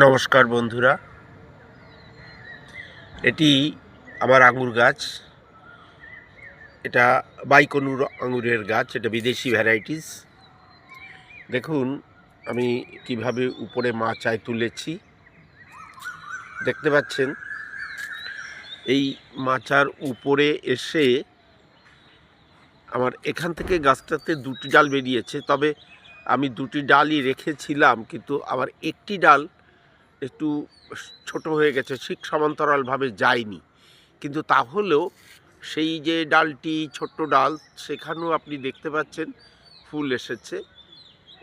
নমস্কার বন্ধুরা, এটি আমার আঙুর গাছ। এটা বাইকনুর আঙুরের গাছ, এটা বিদেশি ভ্যারাইটিস। দেখুন আমি কিভাবে উপরে মাচায় তুলেছি, দেখতে পাচ্ছেন। এই মাচার উপরে এসে আমার এখান থেকে গাছটাতে দুটি ডাল বেরিয়েছে, তবে আমি দুটি ডালই রেখেছিলাম, কিন্তু আমার একটি ডাল একটু ছোট হয়ে গেছে, ঠিক সমান্তরালভাবে যায়নি। কিন্তু তাহলেও সেই যে ডালটি ছোট্ট ডাল, সেখানেও আপনি দেখতে পাচ্ছেন ফুল এসেছে।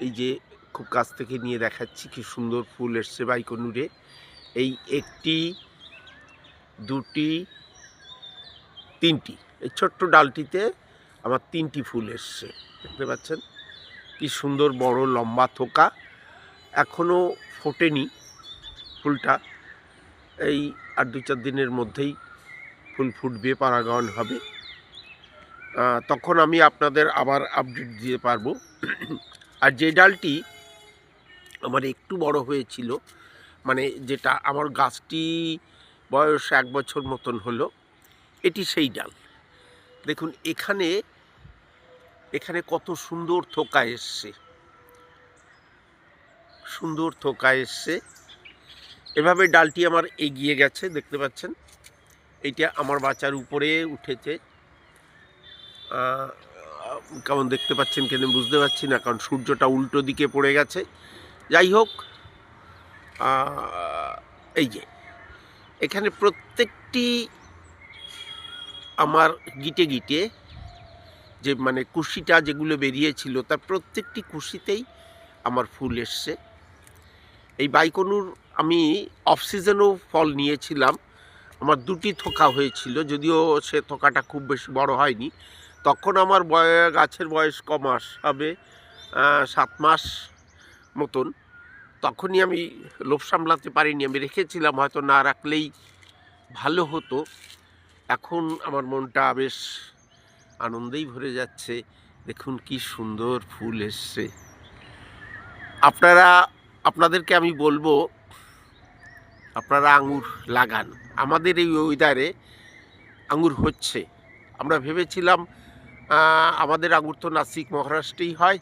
এই যে খুব কাছ থেকে নিয়ে দেখাচ্ছি কি সুন্দর ফুল এসছে বাইকনুরে। এই একটি, দুটি, তিনটি, এই ছোট্ট ডালটিতে আমার তিনটি ফুল এসছে, দেখতে পাচ্ছেন কি সুন্দর বড় লম্বা থোকা। এখনও ফোটেনি ফুলটা, এই আর 2-4 দিনের মধ্যেই ফুল ফুটবে, পরাগায়ন হবে, তখন আমি আপনাদের আবার আপডেট দিতে পারবো। আর যে ডালটি আমার একটু বড় হয়েছিল, মানে যেটা আমার গাছটি বয়স 1 বছর মতন হলো, এটি সেই ডাল। দেখুন এখানে এখানে কত সুন্দর থোকা এসছে, সুন্দর থোকা এসছে। এভাবে ডালটি আমার এগিয়ে গেছে, দেখতে পাচ্ছেন। এইটা আমার বাচ্চার উপরে উঠেছে, কেমন দেখতে পাচ্ছেন কেন বুঝতে পারছি না, কারণ সূর্যটা উল্টো দিকে পড়ে গেছে। যাই হোক, এই যে এখানে প্রত্যেকটি আমার গিটে গিটে যে মানে কুশিটা যেগুলো বেরিয়েছিল, তার প্রত্যেকটি কুশিতেই আমার ফুল এসছে। এই বাইকনুর আমি অফ সিজনেও ফল নিয়েছিলাম, আমার দুটি থোকা হয়েছিল, যদিও সে থোকাটা খুব বেশি বড় হয়নি। তখন আমার গাছের বয়স কমাস হবে, 7 মাস মতন। তখনই আমি লোভ সামলাতে পারিনি, আমি রেখেছিলাম, হয়তো না রাখলেই ভালো হতো। এখন আমার মনটা বেশ আনন্দেই ভরে যাচ্ছে। দেখুন কি সুন্দর ফুল এসছে। আপনাদেরকে আমি বলবো, আপনারা আঙুর লাগান। আমাদের এই ওয়েদারে আঙুর হচ্ছে। আমরা ভেবেছিলাম আমাদের আঙুর তো নাসিক মহারাষ্ট্রেই হয়,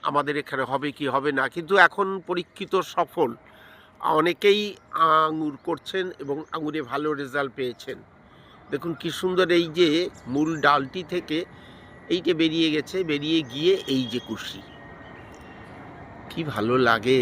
আমাদের এখানে হবে কি হবে না, কিন্তু এখন পরীক্ষিত সফল, অনেকেই আঙুর করছেন এবং আঙুরে ভালো রেজাল্ট পেয়েছেন। দেখুন কি সুন্দর, এই যে মূল ডালটি থেকে এইটা বেরিয়ে গেছে, বেরিয়ে গিয়ে এই যে কুশি, কি ভালো লাগে।